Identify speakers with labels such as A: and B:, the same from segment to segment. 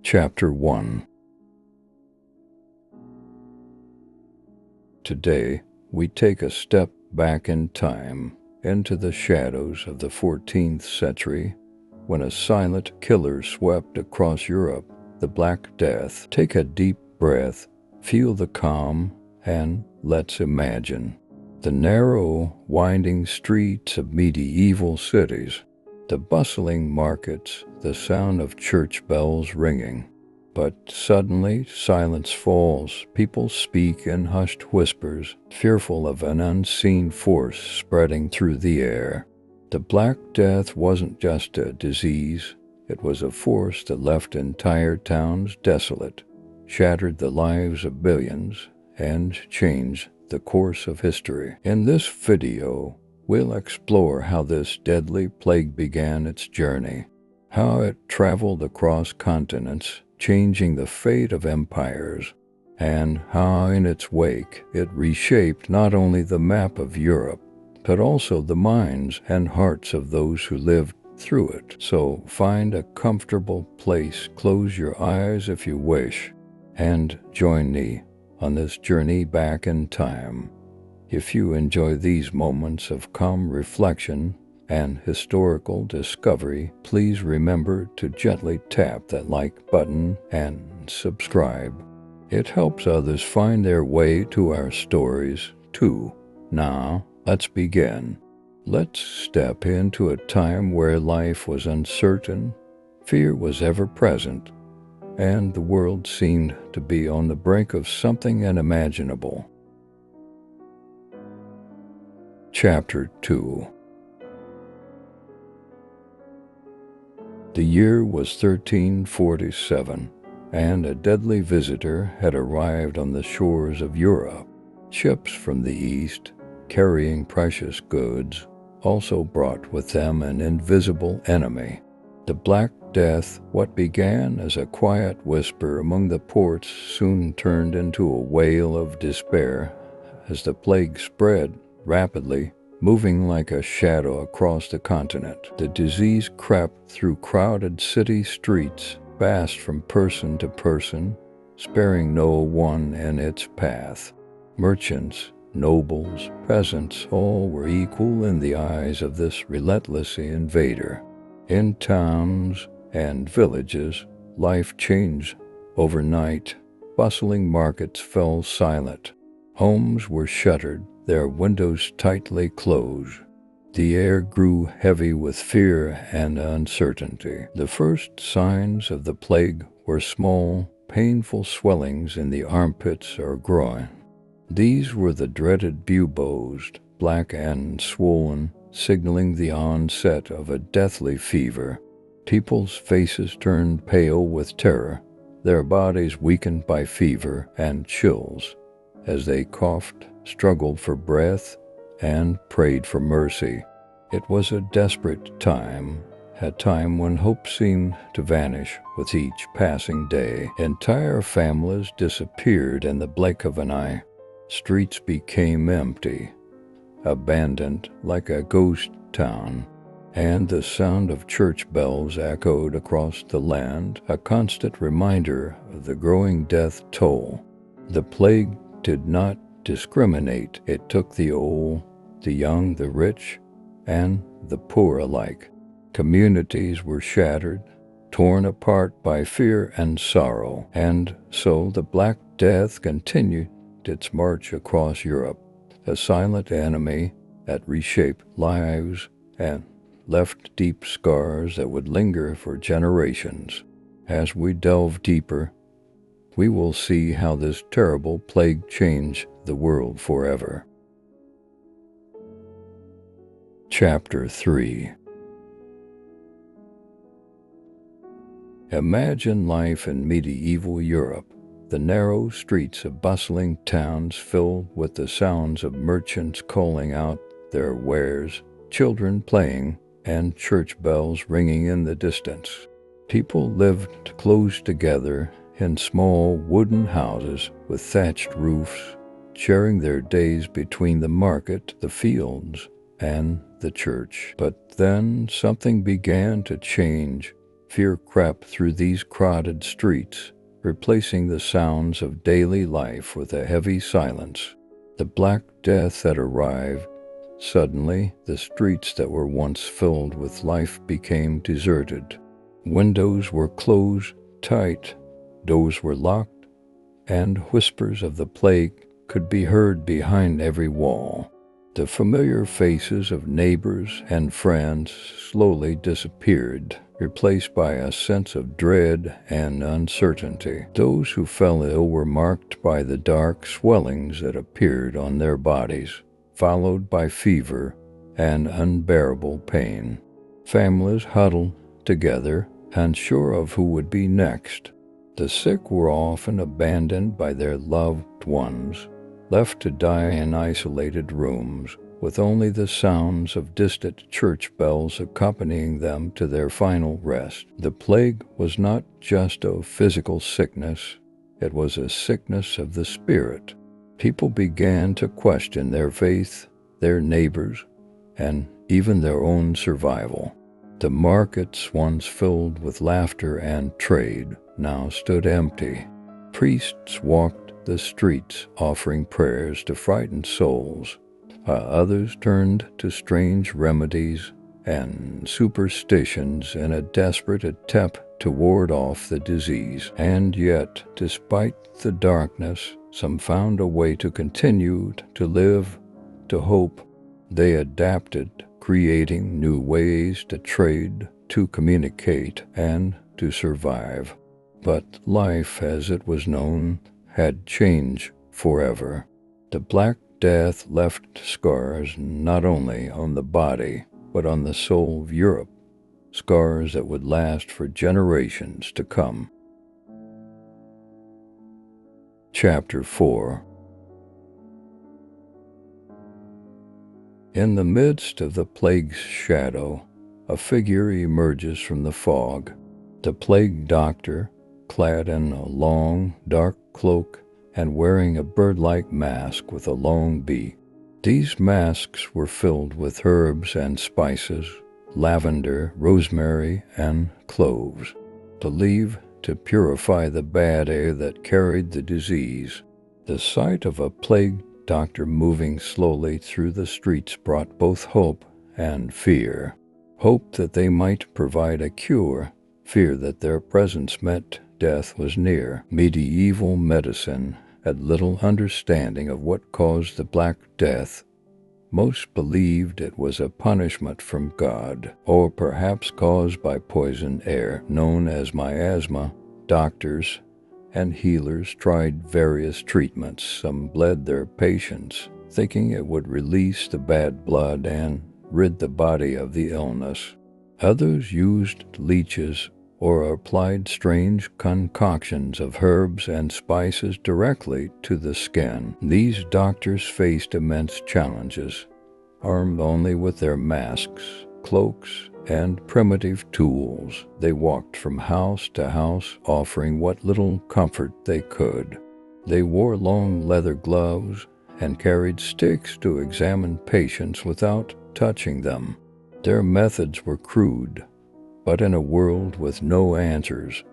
A: Chapter 1. Today, we take a step back in time into the shadows of the 14th century when a silent killer swept across Europe, the Black Death. Take a deep breath, feel the calm, and let's imagine the narrow, winding streets of medieval cities, the bustling markets, the sound of church bells ringing. But suddenly silence falls. People speak in hushed whispers, fearful of an unseen force spreading through the air. The Black Death wasn't just a disease. It was a force that left entire towns desolate, shattered the lives of billions, and changed the course of history. In this video, we'll explore how this deadly plague began its journey, how it traveled across continents, changing the fate of empires, and how in its wake it reshaped not only the map of Europe, but also the minds and hearts of those who lived through it. So find a comfortable place, close your eyes if you wish, and join me on this journey back in time. If you enjoy these moments of calm reflection and historical discovery, please remember to gently tap that like button and subscribe. It helps others find their way to our stories too. Now, let's begin. Let's step into a time where life was uncertain, fear was ever present, and the world seemed to be on the brink of something unimaginable. Chapter 2. The year was 1347, and a deadly visitor had arrived on the shores of Europe. Ships from the east, carrying precious goods, also brought with them an invisible enemy. The Black Death, what began as a quiet whisper among the ports, soon turned into a wail of despair as the plague spread rapidly, moving like a shadow across the continent. The disease crept through crowded city streets, passed from person to person, sparing no one in its path. Merchants, nobles, peasants, all were equal in the eyes of this relentless invader. In towns and villages, life changed overnight. Bustling markets fell silent. Homes were shuttered, their windows tightly closed. The air grew heavy with fear and uncertainty. The first signs of the plague were small, painful swellings in the armpits or groin. These were the dreaded buboes, black and swollen, signaling the onset of a deathly fever. People's faces turned pale with terror, their bodies weakened by fever and chills, as they coughed, struggled for breath, and prayed for mercy. It was a desperate time, a time when hope seemed to vanish with each passing day. Entire families disappeared in the blink of an eye. Streets became empty, abandoned like a ghost town, and the sound of church bells echoed across the land, a constant reminder of the growing death toll. The plague did not discriminate. It took the old, the young, the rich, and the poor alike. Communities were shattered, torn apart by fear and sorrow, and so the Black Death continued its march across Europe, a silent enemy that reshaped lives and left deep scars that would linger for generations. As we delve deeper, we will see how this terrible plague changed the world forever. Chapter 3. Imagine life in medieval Europe. The narrow streets of bustling towns filled with the sounds of merchants calling out their wares, children playing, and church bells ringing in the distance. People lived close together in small wooden houses with thatched roofs, sharing their days between the market, the fields, and the church. But then something began to change. Fear crept through these crowded streets, replacing the sounds of daily life with a heavy silence. The Black Death had arrived. Suddenly, the streets that were once filled with life became deserted. Windows were closed tight, doors were locked, and whispers of the plague could be heard behind every wall. The familiar faces of neighbors and friends slowly disappeared, replaced by a sense of dread and uncertainty. Those who fell ill were marked by the dark swellings that appeared on their bodies, followed by fever and unbearable pain. Families huddled together, unsure of who would be next. The sick were often abandoned by their loved ones, left to die in isolated rooms, with only the sounds of distant church bells accompanying them to their final rest. The plague was not just a physical sickness, it was a sickness of the spirit. People began to question their faith, their neighbors, and even their own survival. The markets, once filled with laughter and trade, now stood empty. Priests walked the streets offering prayers to frightened souls. Others turned to strange remedies and superstitions in a desperate attempt to ward off the disease. And yet, despite the darkness, some found a way to continue to live, to hope. They adapted, creating new ways to trade, to communicate, and to survive. But life, as it was known, had changed forever. The Black Death left scars not only on the body, but on the soul of Europe, scars that would last for generations to come. Chapter 4. In the midst of the plague's shadow, a figure emerges from the fog. The plague doctor, clad in a long, dark cloak and wearing a bird-like mask with a long beak. These masks were filled with herbs and spices, lavender, rosemary, and cloves, believed to purify the bad air that carried the disease. The sight of a plague doctor moving slowly through the streets brought both hope and fear. Hope that they might provide a cure, fear that their presence meant death was near. Medieval medicine had little understanding of what caused the Black Death. Most believed it was a punishment from God, or perhaps caused by poisoned air, known as miasma. Doctors and healers tried various treatments. Some bled their patients, thinking it would release the bad blood and rid the body of the illness. Others used leeches or applied strange concoctions of herbs and spices directly to the skin. These doctors faced immense challenges, armed only with their masks, cloaks, and primitive tools. They walked from house to house, offering what little comfort they could. They wore long leather gloves and carried sticks to examine patients without touching them. Their methods were crude, but in a world with no answers,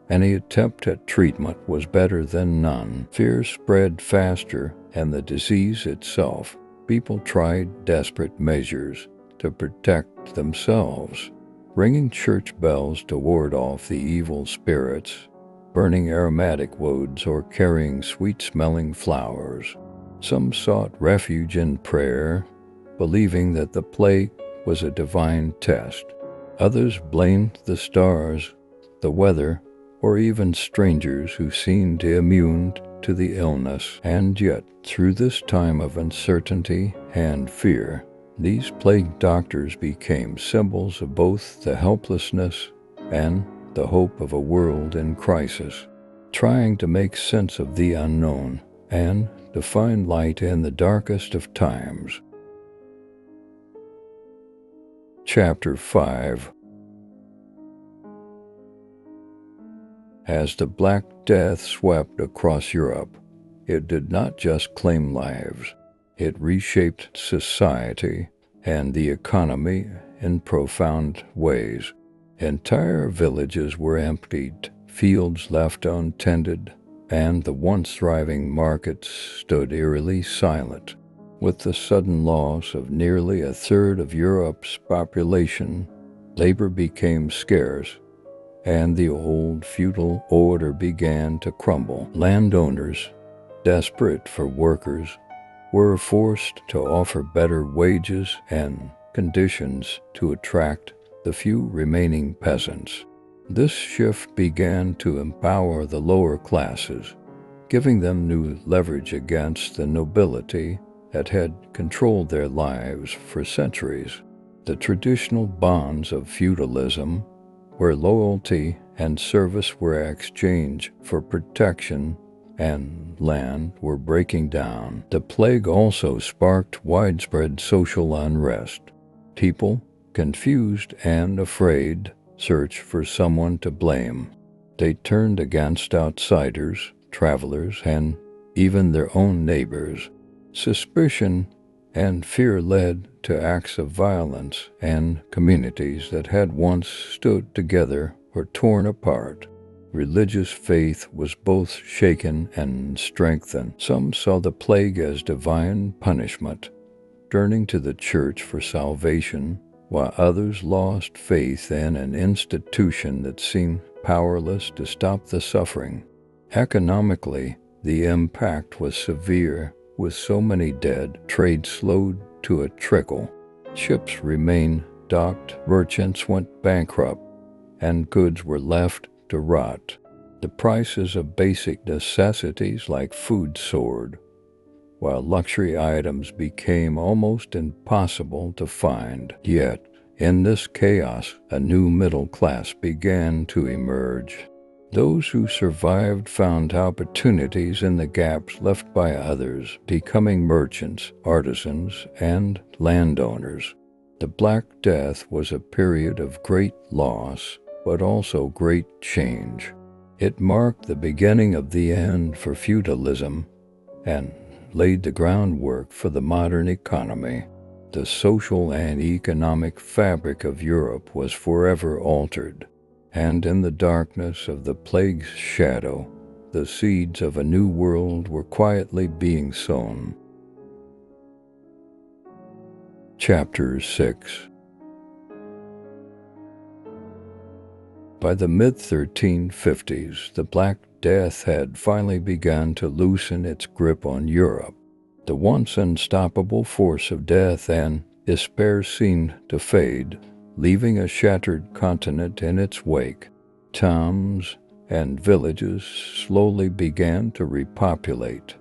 A: any attempt at treatment was better than none. Fear spread faster, and the disease itself. People tried desperate measures to protect themselves, ringing church bells to ward off the evil spirits, burning aromatic woods, or carrying sweet-smelling flowers. Some sought refuge in prayer, believing that the plague was a divine test. Others blamed the stars, the weather, or even strangers who seemed immune to the illness. And yet, through this time of uncertainty and fear, these plague doctors became symbols of both the helplessness and the hope of a world in crisis, trying to make sense of the unknown and to find light in the darkest of times. Chapter 5. As the Black Death swept across Europe, it did not just claim lives. It reshaped society and the economy in profound ways. Entire villages were emptied, fields left untended, and the once thriving markets stood eerily silent. With the sudden loss of nearly a third of Europe's population, labor became scarce, and the old feudal order began to crumble. Landowners, desperate for workers, were forced to offer better wages and conditions to attract the few remaining peasants. This shift began to empower the lower classes, giving them new leverage against the nobility that had controlled their lives for centuries. The traditional bonds of feudalism, where loyalty and service were exchanged for protection and land, were breaking down. The plague also sparked widespread social unrest. People, confused and afraid, searched for someone to blame. They turned against outsiders, travelers, and even their own neighbors. Suspicion and fear led to acts of violence, and communities that had once stood together were torn apart. Religious faith was both shaken and strengthened. Some saw the plague as divine punishment, turning to the church for salvation, while others lost faith in an institution that seemed powerless to stop the suffering. Economically, the impact was severe. With so many dead, trade slowed to a trickle. Ships remained docked, merchants went bankrupt, and goods were left to rot. The prices of basic necessities like food soared, while luxury items became almost impossible to find. Yet, in this chaos, a new middle class began to emerge. Those who survived found opportunities in the gaps left by others, becoming merchants, artisans, and landowners. The Black Death was a period of great loss, but also great change. It marked the beginning of the end for feudalism and laid the groundwork for the modern economy. The social and economic fabric of Europe was forever altered. And in the darkness of the plague's shadow, the seeds of a new world were quietly being sown. Chapter 6. By the mid-1350s, the Black Death had finally begun to loosen its grip on Europe. The once unstoppable force of death and despair seemed to fade, leaving a shattered continent in its wake. Towns and villages slowly began to repopulate,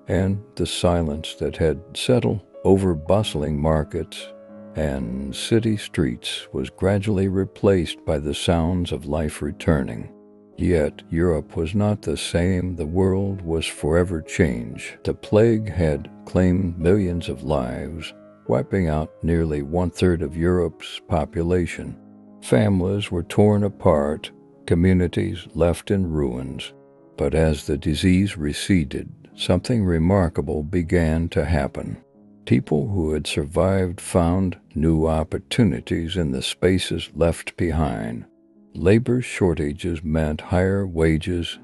A: and the silence that had settled over bustling markets and city streets was gradually replaced by the sounds of life returning. Yet Europe was not the same. The world was forever changed. The plague had claimed millions of lives, wiping out nearly one-third of Europe's population. Families were torn apart, communities left in ruins. But as the disease receded, something remarkable began to happen. People who had survived found new opportunities in the spaces left behind. Labor shortages meant higher wages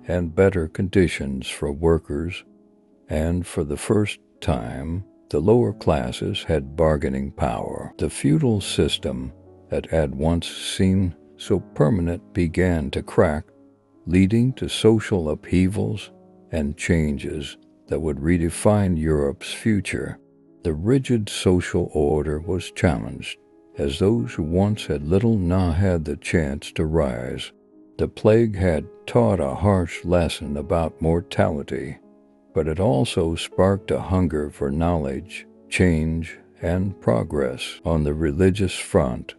A: and better conditions for workers, and for the first time, the lower classes had bargaining power. The feudal system that had once seemed so permanent began to crack, leading to social upheavals and changes that would redefine Europe's future. The rigid social order was challenged, as those who once had little now had the chance to rise. The plague had taught a harsh lesson about mortality, but it also sparked a hunger for knowledge, change, and progress. On the religious front,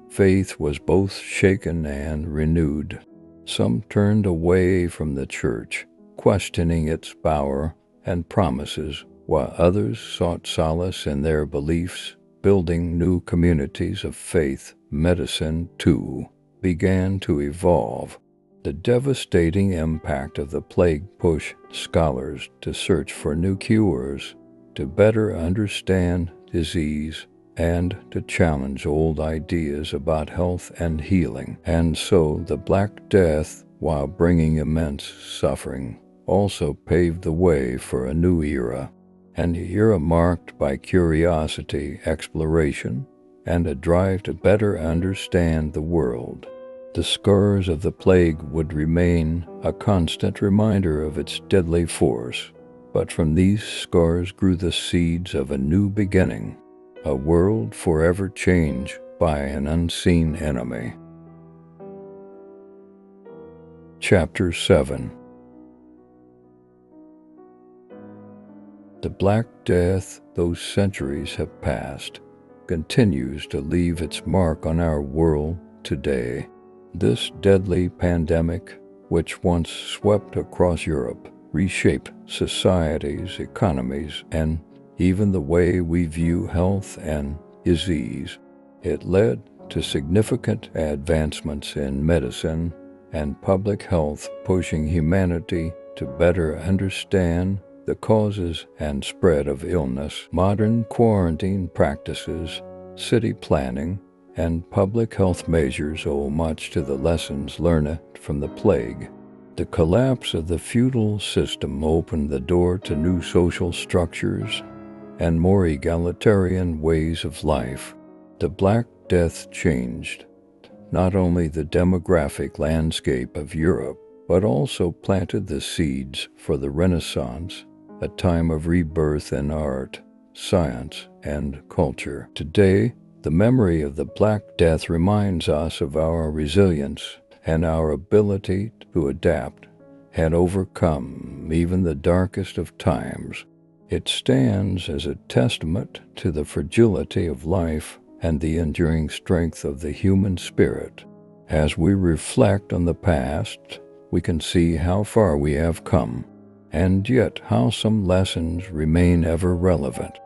A: faith was both shaken and renewed. Some turned away from the church, questioning its power and promises, while others sought solace in their beliefs, building new communities of faith. Medicine, too, began to evolve. The devastating impact of the plague pushed scholars to search for new cures, to better understand disease and to challenge old ideas about health and healing. And so the Black Death, while bringing immense suffering, also paved the way for a new era, an era marked by curiosity, exploration, and a drive to better understand the world. The scars of the plague would remain a constant reminder of its deadly force, but from these scars grew the seeds of a new beginning, a world forever changed by an unseen enemy. Chapter 7. The Black Death, though centuries have passed, continues to leave its mark on our world today. This deadly pandemic, which once swept across Europe, reshaped societies, economies, and even the way we view health and disease. It led to significant advancements in medicine and public health, pushing humanity to better understand the causes and spread of illness. Modern quarantine practices, city planning, and public health measures owe much to the lessons learned from the plague. The collapse of the feudal system opened the door to new social structures and more egalitarian ways of life. The Black Death changed not only the demographic landscape of Europe, but also planted the seeds for the Renaissance, a time of rebirth in art, science, and culture. Today, the memory of the Black Death reminds us of our resilience and our ability to adapt and overcome even the darkest of times. It stands as a testament to the fragility of life and the enduring strength of the human spirit. As we reflect on the past, we can see how far we have come, and yet how some lessons remain ever relevant.